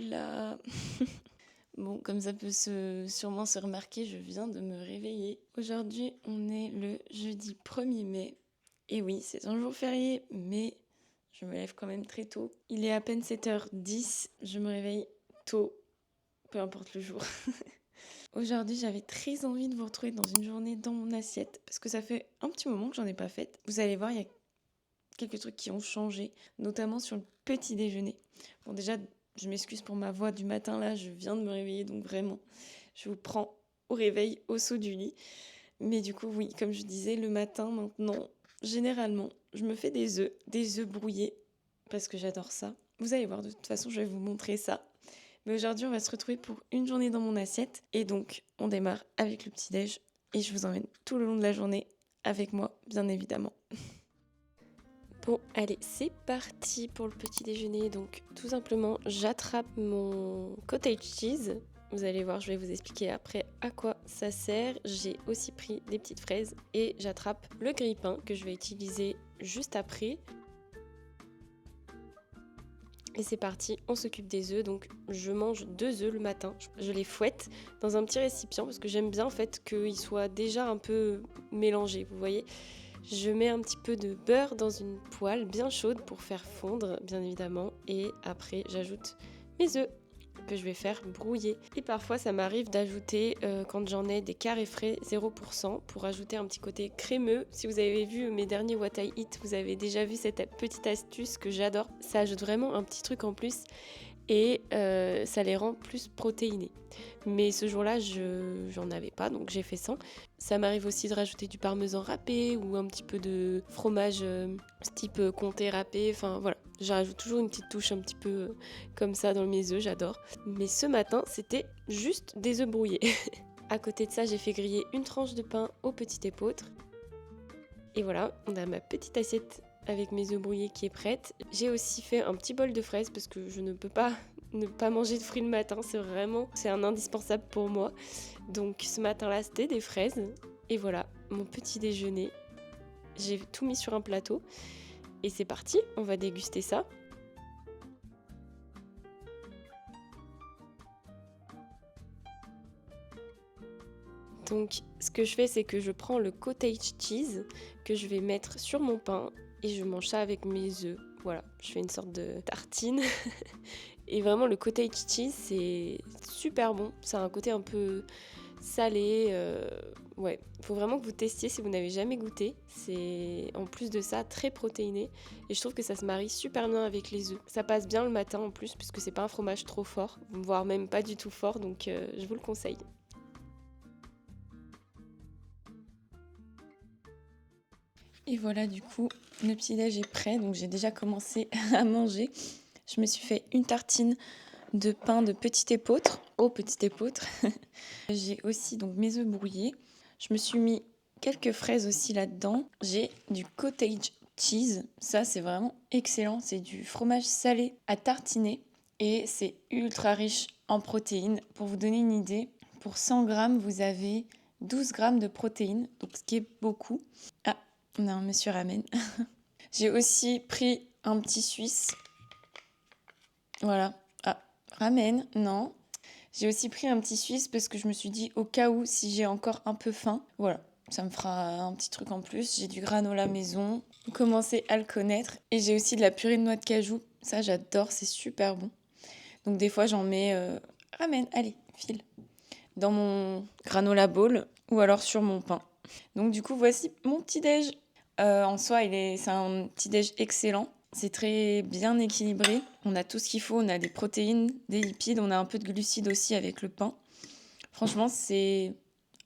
Oula. Bon, comme ça peut sûrement se remarquer, je viens de me réveiller. Aujourd'hui, on est le jeudi 1er mai. Et oui, c'est un jour férié, mais je me lève quand même très tôt. Il est à peine 7h10, je me réveille tôt, peu importe le jour. Aujourd'hui, j'avais très envie de vous retrouver dans une journée dans mon assiette, parce que ça fait un petit moment que j'en ai pas faite. Vous allez voir, il y a quelques trucs qui ont changé, notamment sur le petit déjeuner. Bon, déjà, je m'excuse pour ma voix du matin, là, je viens de me réveiller, donc vraiment, je vous prends au réveil, au saut du lit. Mais du coup, oui, comme je disais, le matin, maintenant, généralement, je me fais des œufs brouillés, parce que j'adore ça. Vous allez voir, de toute façon, je vais vous montrer ça. Mais aujourd'hui, on va se retrouver pour une journée dans mon assiette. Et donc, on démarre avec le petit-déj. Et je vous emmène tout le long de la journée avec moi, bien évidemment. Bon, allez, c'est parti pour le petit déjeuner. Donc, tout simplement, j'attrape mon cottage cheese. Vous allez voir, je vais vous expliquer après à quoi ça sert. J'ai aussi pris des petites fraises et j'attrape le grille-pain que je vais utiliser juste après. Et c'est parti, on s'occupe des œufs. Donc, je mange 2 œufs le matin. Je les fouette dans un petit récipient parce que j'aime bien en fait qu'ils soient déjà un peu mélangés, vous voyez. Je mets un petit peu de beurre dans une poêle bien chaude pour faire fondre, bien évidemment. Et après, j'ajoute mes œufs que je vais faire brouiller. Et parfois, ça m'arrive d'ajouter, quand j'en ai des carrés frais 0%, pour ajouter un petit côté crémeux. Si vous avez vu mes derniers What I Eat, vous avez déjà vu cette petite astuce que j'adore. Ça ajoute vraiment un petit truc en plus et ça les rend plus protéinés. Mais ce jour-là, j'en avais pas, donc j'ai fait sans. Ça m'arrive aussi de rajouter du parmesan râpé ou un petit peu de fromage type comté râpé. Enfin voilà, je rajoute toujours une petite touche un petit peu comme ça dans mes œufs, j'adore. Mais ce matin, c'était juste des œufs brouillés. À côté de ça, j'ai fait griller une tranche de pain au petit épeautre. Et voilà, on a ma petite assiette avec mes œufs brouillés qui est prête. J'ai aussi fait un petit bol de fraises parce que je ne peux pas ne pas manger de fruits le matin, c'est un indispensable pour moi. Donc ce matin-là, c'était des fraises. Et voilà, mon petit déjeuner. J'ai tout mis sur un plateau. Et c'est parti, on va déguster ça. Donc ce que je fais, c'est que je prends le cottage cheese que je vais mettre sur mon pain et je mange ça avec mes œufs. Voilà, je fais une sorte de tartine. Et vraiment, le cottage cheese, c'est super bon. Ça a un côté un peu salé. Ouais, il faut vraiment que vous testiez si vous n'avez jamais goûté. C'est en plus de ça très protéiné. Et je trouve que ça se marie super bien avec les œufs. Ça passe bien le matin en plus, puisque c'est pas un fromage trop fort, voire même pas du tout fort. Donc je vous le conseille. Et voilà, du coup, le petit-déj est prêt. Donc j'ai déjà commencé à manger. Je me suis fait une tartine de pain de petit épeautre, au petit épeautre. J'ai aussi donc mes œufs brouillés. Je me suis mis quelques fraises aussi là-dedans. J'ai du cottage cheese. Ça, c'est vraiment excellent. C'est du fromage salé à tartiner et c'est ultra riche en protéines. Pour vous donner une idée, pour 100 grammes, vous avez 12 grammes de protéines, donc ce qui est beaucoup. Ah, on a un monsieur ramen. J'ai aussi pris un petit suisse. Voilà. Ah, ramen, non. J'ai aussi pris un petit suisse parce que je me suis dit au cas où si j'ai encore un peu faim, voilà, ça me fera un petit truc en plus. J'ai du granola maison, commencez à le connaître. Et j'ai aussi de la purée de noix de cajou, ça j'adore, c'est super bon. Donc des fois j'en mets, ramen, allez, file, dans mon granola bowl ou alors sur mon pain. Donc du coup voici mon petit déj. En soi c'est un petit déj excellent. C'est très bien équilibré. On a tout ce qu'il faut. On a des protéines, des lipides. On a un peu de glucides aussi avec le pain. Franchement, c'est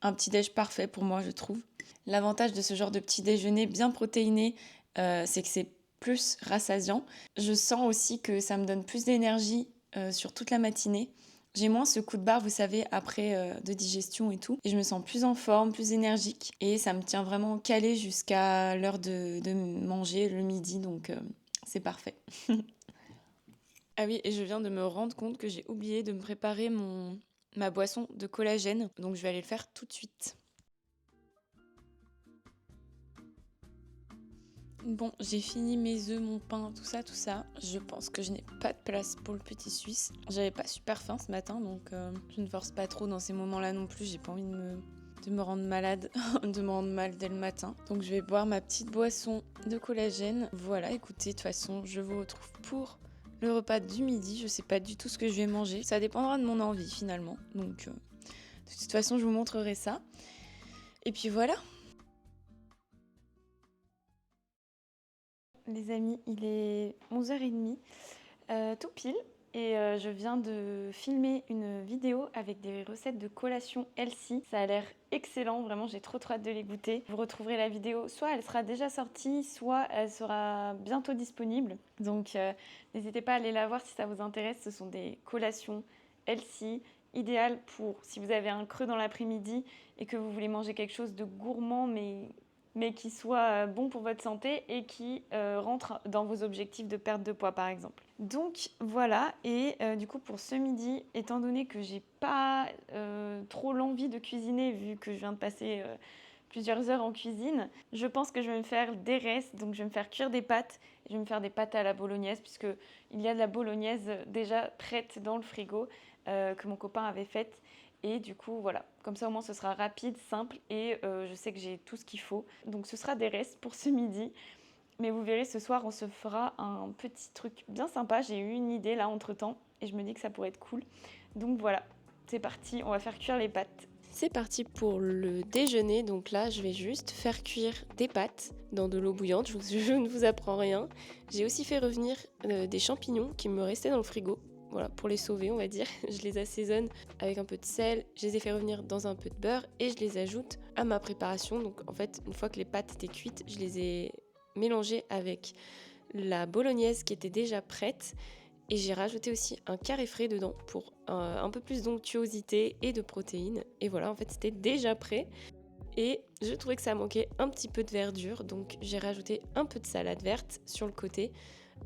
un petit déj parfait pour moi, je trouve. L'avantage de ce genre de petit déjeuner bien protéiné, c'est que c'est plus rassasiant. Je sens aussi que ça me donne plus d'énergie sur toute la matinée. J'ai moins ce coup de barre, vous savez, après de digestion et tout. Et je me sens plus en forme, plus énergique. Et ça me tient vraiment calé jusqu'à l'heure de manger le midi. Donc c'est parfait. Ah oui, et je viens de me rendre compte que j'ai oublié de me préparer ma boisson de collagène. Donc je vais aller le faire tout de suite. Bon, j'ai fini mes œufs, mon pain, tout ça, tout ça. Je pense que je n'ai pas de place pour le petit Suisse. J'avais pas super faim ce matin, donc je ne force pas trop dans ces moments-là non plus. J'ai pas envie de me rendre malade, de me rendre mal dès le matin. Donc je vais boire ma petite boisson de collagène. Voilà, écoutez, de toute façon, je vous retrouve pour le repas du midi. Je sais pas du tout ce que je vais manger. Ça dépendra de mon envie finalement. Donc de toute façon, je vous montrerai ça. Et puis voilà. Les amis, il est 11h30, tout pile, et je viens de filmer une vidéo avec des recettes de collation healthy. Ça a l'air excellent, vraiment j'ai trop hâte de les goûter. Vous retrouverez la vidéo, soit elle sera déjà sortie, soit elle sera bientôt disponible. Donc n'hésitez pas à aller la voir si ça vous intéresse. Ce sont des collations healthy, idéales pour si vous avez un creux dans l'après-midi et que vous voulez manger quelque chose de gourmand mais qui soit bon pour votre santé et qui rentre dans vos objectifs de perte de poids par exemple. Donc voilà, et du coup pour ce midi, étant donné que j'ai pas trop l'envie de cuisiner vu que je viens de passer plusieurs heures en cuisine, je pense que je vais me faire des restes, donc je vais me faire cuire des pâtes, et je vais me faire des pâtes à la bolognaise puisque il y a de la bolognaise déjà prête dans le frigo que mon copain avait faite. Et du coup, voilà, comme ça au moins ce sera rapide, simple et je sais que j'ai tout ce qu'il faut. Donc ce sera des restes pour ce midi. Mais vous verrez, ce soir, on se fera un petit truc bien sympa. J'ai eu une idée là entre-temps et je me dis que ça pourrait être cool. Donc voilà, c'est parti, on va faire cuire les pâtes. C'est parti pour le déjeuner. Donc là, je vais juste faire cuire des pâtes dans de l'eau bouillante. Je ne vous apprends rien. J'ai aussi fait revenir des champignons qui me restaient dans le frigo. Voilà, pour les sauver, on va dire. Je les assaisonne avec un peu de sel, je les ai fait revenir dans un peu de beurre et je les ajoute à ma préparation. Donc en fait, une fois que les pâtes étaient cuites, je les ai mélangées avec la bolognaise qui était déjà prête et j'ai rajouté aussi un carré frais dedans pour un peu plus d'onctuosité et de protéines. Et voilà, en fait, c'était déjà prêt. Et je trouvais que ça manquait un petit peu de verdure, donc j'ai rajouté un peu de salade verte sur le côté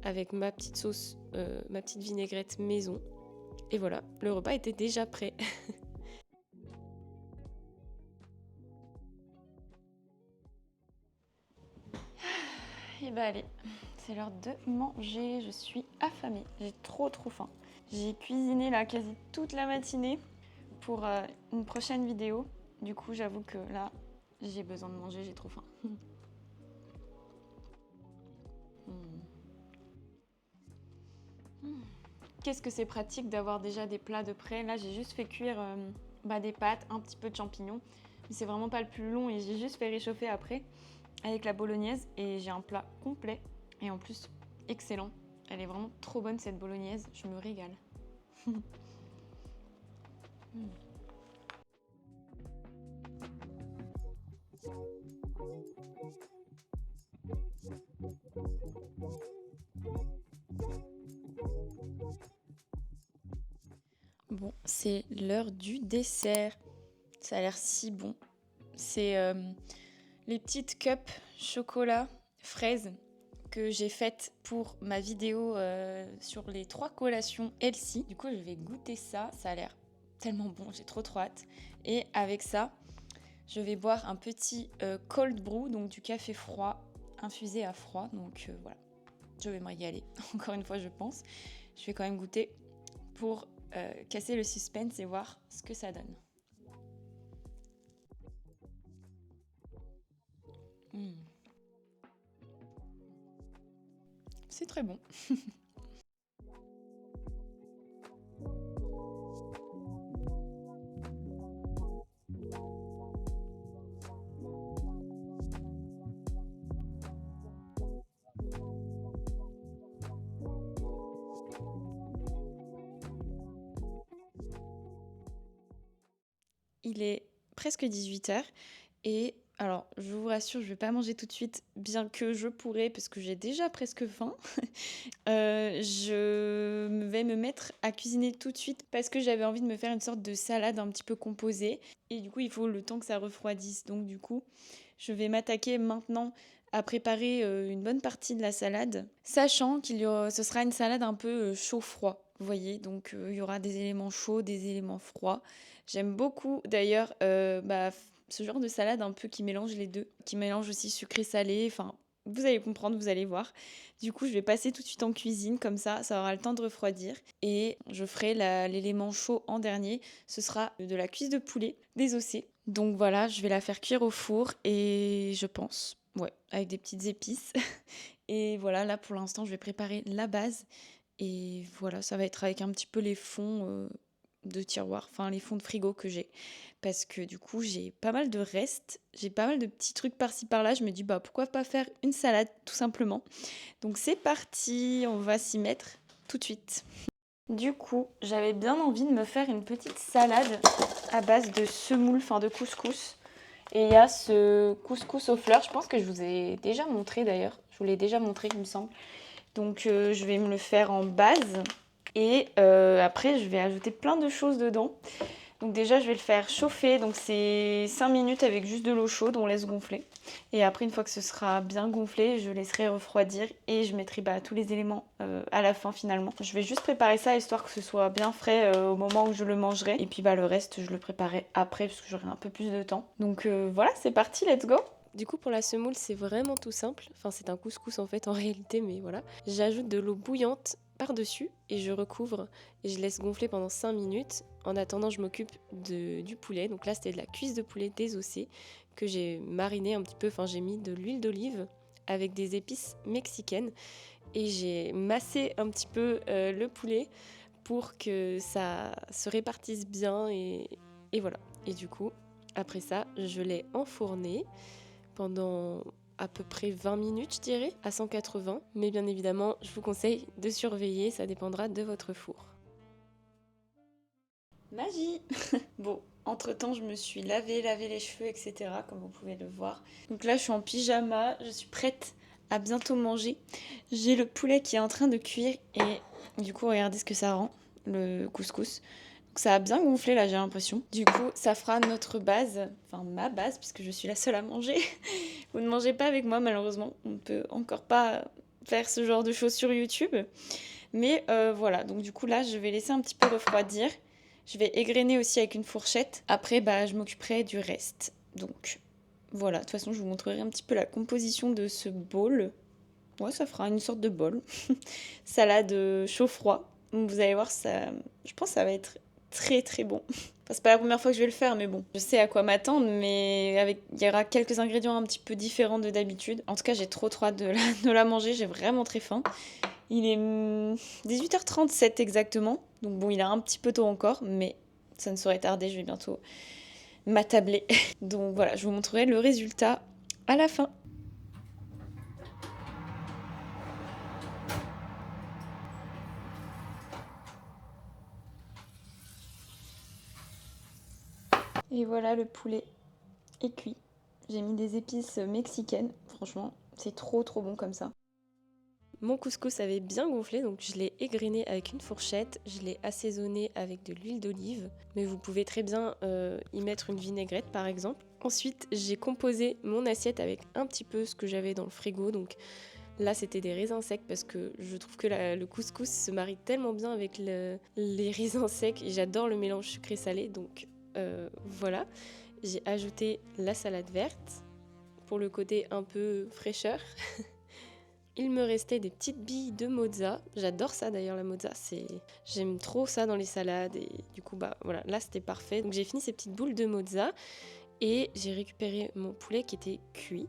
avec ma petite sauce, ma petite vinaigrette maison. Et voilà, le repas était déjà prêt. Et bah allez, c'est l'heure de manger. Je suis affamée, j'ai trop faim. J'ai cuisiné là quasi toute la matinée pour une prochaine vidéo. Du coup, j'avoue que là, j'ai besoin de manger, j'ai trop faim. Qu'est-ce que c'est pratique d'avoir déjà des plats de près. Là, j'ai juste fait cuire des pâtes, un petit peu de champignons. Mais c'est vraiment pas le plus long et j'ai juste fait réchauffer après avec la bolognaise et j'ai un plat complet et en plus excellent. Elle est vraiment trop bonne cette bolognaise, je me régale. Bon, c'est l'heure du dessert. Ça a l'air si bon. C'est les petites cups chocolat fraise que j'ai faites pour ma vidéo sur les 3 collations healthy. Du coup, je vais goûter ça. Ça a l'air tellement bon, j'ai trop hâte. Et avec ça, je vais boire un petit cold brew, donc du café froid, infusé à froid. Donc voilà, je vais me régaler. Encore une fois, je pense. Je vais quand même goûter pour casser le suspense et voir ce que ça donne. C'est très bon. Il est presque 18h et alors je vous rassure, je vais pas manger tout de suite, bien que je pourrais parce que j'ai déjà presque faim. Je vais me mettre à cuisiner tout de suite parce que j'avais envie de me faire une sorte de salade un petit peu composée et du coup il faut le temps que ça refroidisse. Donc du coup je vais m'attaquer maintenant à préparer une bonne partie de la salade, sachant ce sera une salade un peu chaud-froid. Vous voyez, donc il y aura des éléments chauds, des éléments froids. J'aime beaucoup d'ailleurs ce genre de salade un peu qui mélange les deux, qui mélange aussi sucré-salé. Enfin, vous allez comprendre, vous allez voir. Du coup, je vais passer tout de suite en cuisine, comme ça aura le temps de refroidir. Et je ferai l'élément chaud en dernier. Ce sera de la cuisse de poulet désossée. Donc voilà, je vais la faire cuire au four et je pense, ouais, avec des petites épices. Et voilà, là pour l'instant, je vais préparer la base. Et voilà, ça va être avec un petit peu les fonds de tiroir, enfin les fonds de frigo que j'ai. Parce que du coup, j'ai pas mal de restes, j'ai pas mal de petits trucs par-ci par-là. Je me dis, bah pourquoi pas faire une salade tout simplement. Donc c'est parti, on va s'y mettre tout de suite. Du coup, j'avais bien envie de me faire une petite salade à base de semoule, enfin de couscous. Et il y a ce couscous aux fleurs, je pense que je vous ai déjà montré d'ailleurs. Je vous l'ai déjà montré, il me semble. Donc je vais me le faire en base. Et après, je vais ajouter plein de choses dedans. Donc déjà, je vais le faire chauffer. Donc c'est 5 minutes avec juste de l'eau chaude, on laisse gonfler. Et après, une fois que ce sera bien gonflé, je laisserai refroidir et je mettrai tous les éléments à la fin finalement. Je vais juste préparer ça histoire que ce soit bien frais au moment où je le mangerai. Et puis le reste, je le préparerai après parce que j'aurai un peu plus de temps. Donc voilà, c'est parti, let's go! Du coup, pour la semoule, c'est vraiment tout simple. Enfin, c'est un couscous en fait en réalité, mais voilà. J'ajoute de l'eau bouillante par-dessus et je recouvre et je laisse gonfler pendant 5 minutes. En attendant, je m'occupe du poulet. Donc là, c'était de la cuisse de poulet désossée que j'ai mariné un petit peu. Enfin, j'ai mis de l'huile d'olive avec des épices mexicaines et j'ai massé un petit peu le poulet pour que ça se répartisse bien et voilà. Et du coup, après ça, je l'ai enfourné pendant à peu près 20 minutes, je dirais, à 180. Mais bien évidemment, je vous conseille de surveiller, ça dépendra de votre four. Magie! Bon, entre-temps, je me suis lavé les cheveux, etc. Comme vous pouvez le voir. Donc là, je suis en pyjama, je suis prête à bientôt manger. J'ai le poulet qui est en train de cuire et du coup, regardez ce que ça rend, le couscous. Donc ça a bien gonflé là, j'ai l'impression. Du coup, ça fera notre base, enfin ma base, puisque je suis la seule à manger. Vous ne mangez pas avec moi, malheureusement. On ne peut encore pas faire ce genre de choses sur YouTube. Mais voilà, donc du coup là, je vais laisser un petit peu refroidir. Je vais égrener aussi avec une fourchette. Après, je m'occuperai du reste. Donc voilà, de toute façon, je vous montrerai un petit peu la composition de ce bowl. Ouais, ça fera une sorte de bol. Salade chaud-froid. Donc vous allez voir, ça, je pense que ça va être très très bon. Enfin, c'est pas la première fois que je vais le faire, mais bon, je sais à quoi m'attendre, mais il y aura quelques ingrédients un petit peu différents de d'habitude. En tout cas, j'ai trop hâte de la manger, j'ai vraiment très faim. Il est 18h37 exactement, donc bon, il est un petit peu tôt encore, mais ça ne saurait tarder, je vais bientôt m'attabler. Donc voilà, je vous montrerai le résultat à la fin. Et voilà, le poulet est cuit. J'ai mis des épices mexicaines, franchement, c'est trop trop bon comme ça. Mon couscous avait bien gonflé, donc je l'ai égrené avec une fourchette, je l'ai assaisonné avec de l'huile d'olive, mais vous pouvez très bien y mettre une vinaigrette par exemple. Ensuite, j'ai composé mon assiette avec un petit peu ce que j'avais dans le frigo, donc là c'était des raisins secs parce que je trouve que le couscous se marie tellement bien avec les raisins secs et j'adore le mélange sucré-salé, donc voilà. J'ai ajouté la salade verte pour le côté un peu fraîcheur. Il me restait des petites billes de mozza. J'adore ça d'ailleurs, la mozza. J'aime trop ça dans les salades. Et du coup, voilà, là c'était parfait. Donc j'ai fini ces petites boules de mozza et j'ai récupéré mon poulet qui était cuit.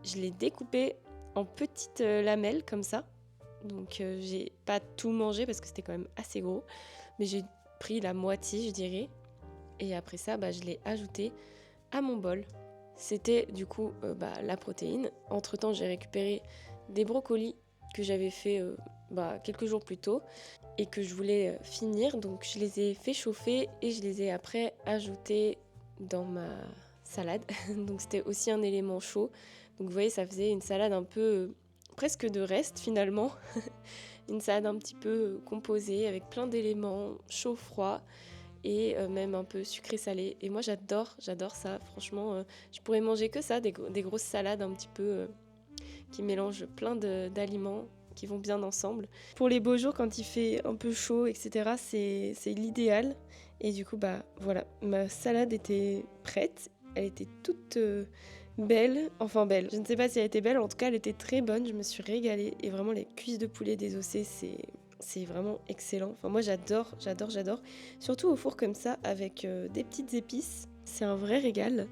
Je l'ai découpé en petites lamelles comme ça. Donc j'ai pas tout mangé parce que c'était quand même assez gros. Mais j'ai pris la moitié, je dirais. Et après ça, je l'ai ajouté à mon bol. C'était du coup la protéine. Entre temps, j'ai récupéré des brocolis que j'avais fait quelques jours plus tôt et que je voulais finir. Donc je les ai fait chauffer et je les ai après ajoutés dans ma salade. Donc c'était aussi un élément chaud. Donc vous voyez, ça faisait une salade un peu presque de reste finalement. Une salade un petit peu composée avec plein d'éléments chaud-froid et même un peu sucré-salé. Et moi j'adore ça, franchement, je pourrais manger que ça, des grosses salades un petit peu qui mélangent plein d'aliments qui vont bien ensemble. Pour les beaux jours, quand il fait un peu chaud, etc., c'est l'idéal. Et du coup, voilà, ma salade était prête, elle était toute belle, enfin belle. Je ne sais pas si elle était belle, en tout cas elle était très bonne, je me suis régalée et vraiment les cuisses de poulet désossées, c'est vraiment excellent. Enfin moi j'adore, j'adore, j'adore. Surtout au four comme ça avec des petites épices, c'est un vrai régal.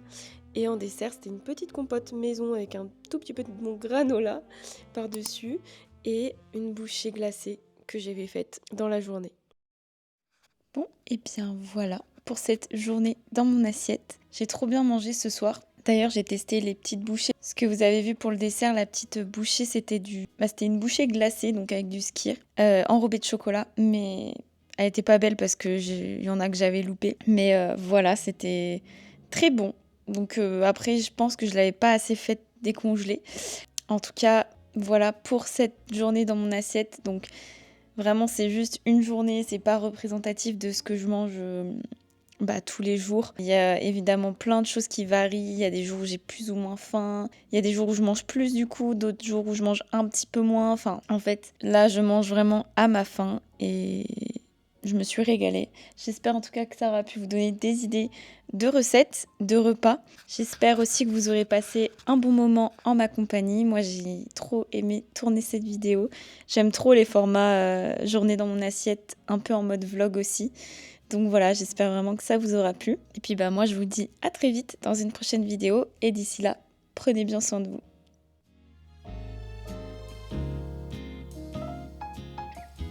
Et en dessert, c'était une petite compote maison avec un tout petit peu de mon granola par-dessus et une bouchée glacée que j'avais faite dans la journée. Bon, et bien voilà pour cette journée dans mon assiette. J'ai trop bien mangé ce soir. D'ailleurs, j'ai testé les petites bouchées. Ce que vous avez vu pour le dessert, la petite bouchée, c'était une bouchée glacée, donc avec du skyr, enrobée de chocolat. Mais elle était pas belle parce que il y en a que j'avais loupé. Mais voilà, c'était très bon. Donc après, je pense que je l'avais pas assez fait décongeler. En tout cas, voilà pour cette journée dans mon assiette. Donc vraiment, c'est juste une journée, c'est pas représentatif de ce que je mange tous les jours. Il y a évidemment plein de choses qui varient. Il y a des jours où j'ai plus ou moins faim. Il y a des jours où je mange plus du coup, d'autres jours où je mange un petit peu moins. Enfin, en fait, là, je mange vraiment à ma faim et je me suis régalée. J'espère en tout cas que ça aura pu vous donner des idées de recettes, de repas. J'espère aussi que vous aurez passé un bon moment en ma compagnie. Moi, j'ai trop aimé tourner cette vidéo. J'aime trop les formats journée dans mon assiette, un peu en mode vlog aussi. Donc voilà, j'espère vraiment que ça vous aura plu. Et puis moi, je vous dis à très vite dans une prochaine vidéo. Et d'ici là, prenez bien soin de vous.